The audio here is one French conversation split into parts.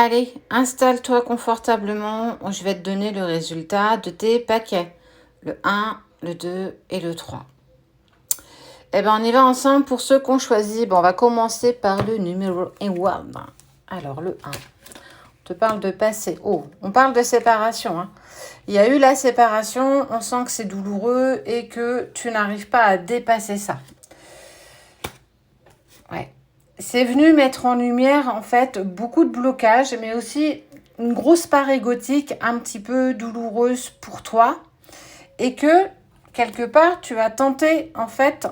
Allez, installe-toi confortablement. Je vais te donner le résultat de tes paquets. Le 1, le 2 et le 3. Eh bien, on y va ensemble pour ceux qu'on choisit. Bon, on va commencer par le numéro 1. Alors, le 1. On te parle de passé. Oh, on parle de séparation. Hein. Il y a eu la séparation. On sent que c'est douloureux et que tu n'arrives pas à dépasser ça. Ouais. C'est venu mettre en lumière, en fait, beaucoup de blocages, mais aussi une grosse part égotique, un petit peu douloureuse pour toi. Et que, quelque part, tu as tenté, en fait,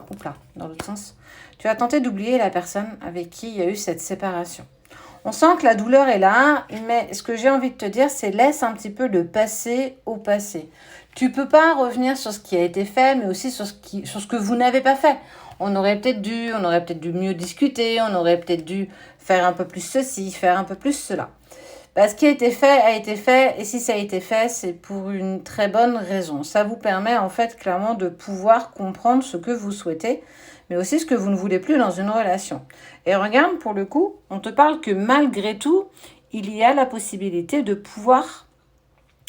dans l'autre sens, tu as tenté d'oublier la personne avec qui il y a eu cette séparation. On sent que la douleur est là, mais ce que j'ai envie de te dire, c'est laisse un petit peu le passé au passé. Tu peux pas revenir sur ce qui a été fait, mais aussi sur ce que vous n'avez pas fait. On aurait peut-être dû mieux discuter, on aurait peut-être dû faire un peu plus ceci, faire un peu plus cela. Ce qui a été fait, et si ça a été fait, c'est pour une très bonne raison. Ça vous permet en fait clairement de pouvoir comprendre ce que vous souhaitez, mais aussi ce que vous ne voulez plus dans une relation. Et regarde, pour le coup, on te parle que malgré tout, il y a la possibilité de pouvoir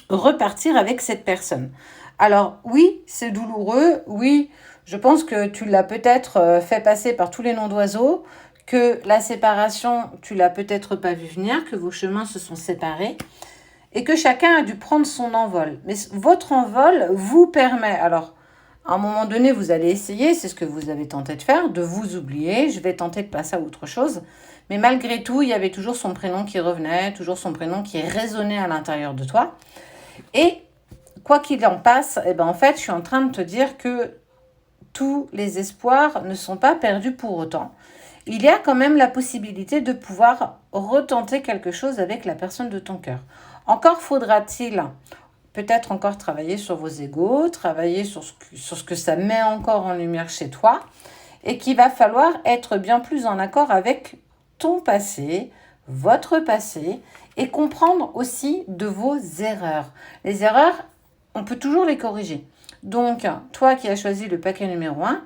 repartir avec cette personne. Alors oui, c'est douloureux, oui, je pense que tu l'as peut-être fait passer par tous les noms d'oiseaux, que la séparation, tu l'as peut-être pas vu venir, que vos chemins se sont séparés et que chacun a dû prendre son envol. Mais votre envol vous permet, alors à un moment donné, vous allez essayer, c'est ce que vous avez tenté de faire, de vous oublier, je vais tenter de passer à autre chose. Mais malgré tout, il y avait toujours son prénom qui revenait, toujours son prénom qui résonnait à l'intérieur de toi. Et quoi qu'il en passe, en fait, je suis en train de te dire que tous les espoirs ne sont pas perdus pour autant. Il y a quand même la possibilité de pouvoir retenter quelque chose avec la personne de ton cœur. Encore faudra-t-il peut-être encore travailler sur vos égos, travailler sur ce que ça met encore en lumière chez toi, et qu'il va falloir être bien plus en accord avec ton passé, votre passé, et comprendre aussi de vos erreurs. Les erreurs, on peut toujours les corriger. Donc, toi qui as choisi le paquet numéro 1,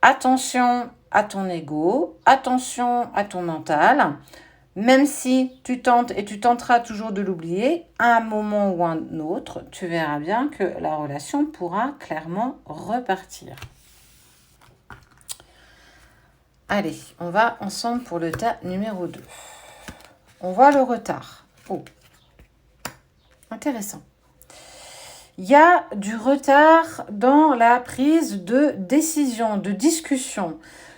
attention à ton ego, attention à ton mental. Même si tu tentes et tu tenteras toujours de l'oublier, à un moment ou un autre, tu verras bien que la relation pourra clairement repartir. Allez, on va ensemble pour le tas numéro 2. On voit le retard. Oh, intéressant. Il y a du retard dans la prise de décision, de discussion.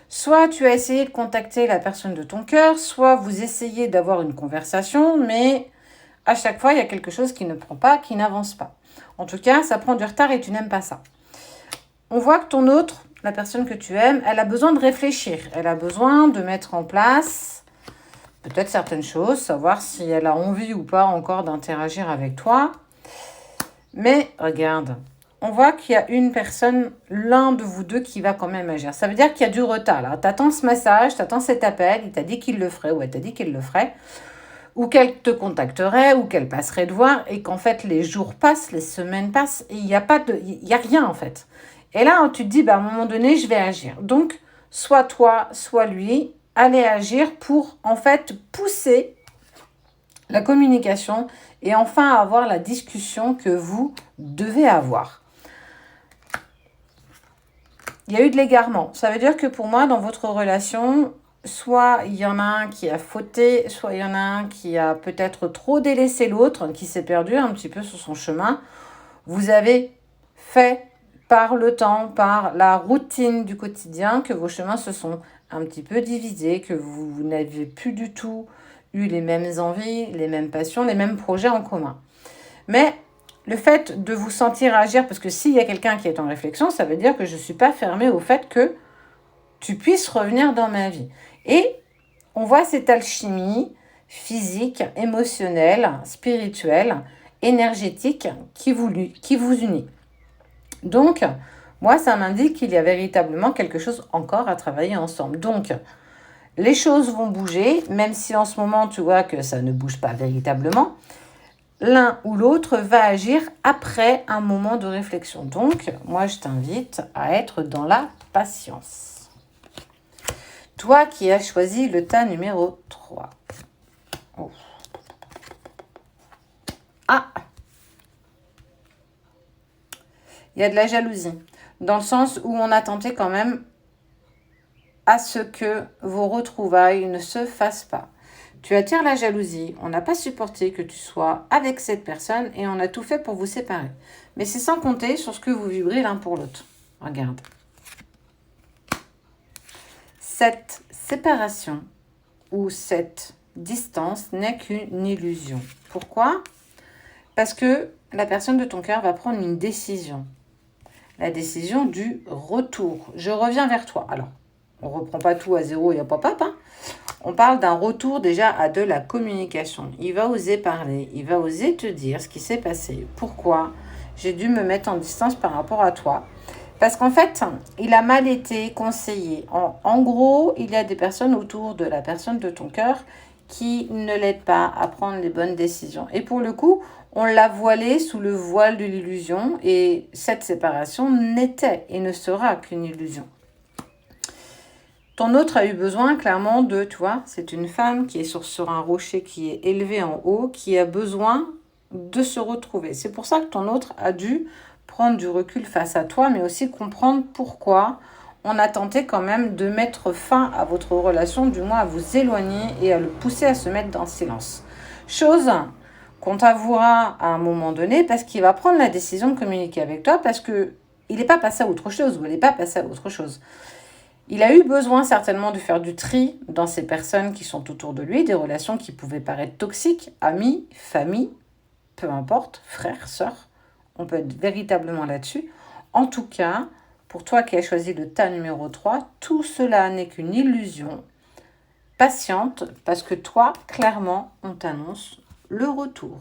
Soit tu as essayé de contacter la personne de ton cœur, soit vous essayez d'avoir une conversation, mais à chaque fois, il y a quelque chose qui ne prend pas, qui n'avance pas. En tout cas, ça prend du retard et tu n'aimes pas ça. On voit que ton autre, la personne que tu aimes, elle a besoin de réfléchir. Elle a besoin de mettre en place peut-être certaines choses, savoir si elle a envie ou pas encore d'interagir avec toi. Mais regarde, on voit qu'il y a une personne, l'un de vous deux qui va quand même agir. Ça veut dire qu'il y a du retard là. Tu attends ce message, tu attends cet appel, il t'a dit qu'il le ferait ou elle t'a dit qu'il le ferait, ou qu'elle te contacterait, ou qu'elle passerait te voir, et qu'en fait les jours passent, les semaines passent, et il n'y a rien en fait. Et là, tu te dis, à un moment donné, je vais agir. Donc, soit toi, soit lui, allez agir pour en fait pousser la communication et enfin avoir la discussion que vous devez avoir. Il y a eu de l'égarement. Ça veut dire que pour moi, dans votre relation, soit il y en a un qui a fauté, soit il y en a un qui a peut-être trop délaissé l'autre, qui s'est perdu un petit peu sur son chemin. Vous avez fait par le temps, par la routine du quotidien, que vos chemins se sont un petit peu divisés, que vous n'avez plus du tout eu les mêmes envies, les mêmes passions, les mêmes projets en commun. Mais le fait de vous sentir agir, parce que s'il y a quelqu'un qui est en réflexion, ça veut dire que je ne suis pas fermée au fait que tu puisses revenir dans ma vie. Et on voit cette alchimie physique, émotionnelle, spirituelle, énergétique qui vous unit. Donc, moi, ça m'indique qu'il y a véritablement quelque chose encore à travailler ensemble. Donc, les choses vont bouger, même si en ce moment, tu vois que ça ne bouge pas véritablement. L'un ou l'autre va agir après un moment de réflexion. Donc, moi, je t'invite à être dans la patience. Toi qui as choisi le tas numéro 3. Oh. Il y a de la jalousie, dans le sens où on a tenté quand même à ce que vos retrouvailles ne se fassent pas. Tu attires la jalousie, on n'a pas supporté que tu sois avec cette personne et on a tout fait pour vous séparer. Mais c'est sans compter sur ce que vous vibrez l'un pour l'autre. Regarde. Cette séparation ou cette distance n'est qu'une illusion. Pourquoi? Parce que la personne de ton cœur va prendre une décision. La décision du retour. Je reviens vers toi. Alors, on ne reprend pas tout à zéro et hop hop hop, hein. On parle d'un retour déjà à de la communication. Il va oser parler, il va oser te dire ce qui s'est passé. Pourquoi j'ai dû me mettre en distance par rapport à toi? Parce qu'en fait, il a mal été conseillé. En gros, il y a des personnes autour de la personne de ton cœur qui ne l'aident pas à prendre les bonnes décisions. Et pour le coup, on l'a voilé sous le voile de l'illusion et cette séparation n'était et ne sera qu'une illusion. Ton autre a eu besoin clairement de, tu vois, c'est une femme qui est sur un rocher qui est élevé en haut, qui a besoin de se retrouver. C'est pour ça que ton autre a dû prendre du recul face à toi, mais aussi comprendre pourquoi on a tenté quand même de mettre fin à votre relation, du moins à vous éloigner et à le pousser à se mettre dans le silence. Chose qu'on t'avouera à un moment donné parce qu'il va prendre la décision de communiquer avec toi parce qu'il n'est pas passé à autre chose ou elle n'est pas passée à autre chose. Il a eu besoin certainement de faire du tri dans ces personnes qui sont autour de lui, des relations qui pouvaient paraître toxiques, amis, famille, peu importe, frères, sœurs. On peut être véritablement là-dessus. En tout cas, pour toi qui as choisi le tas numéro 3, tout cela n'est qu'une illusion. Patiente, parce que toi, clairement, on t'annonce le retour.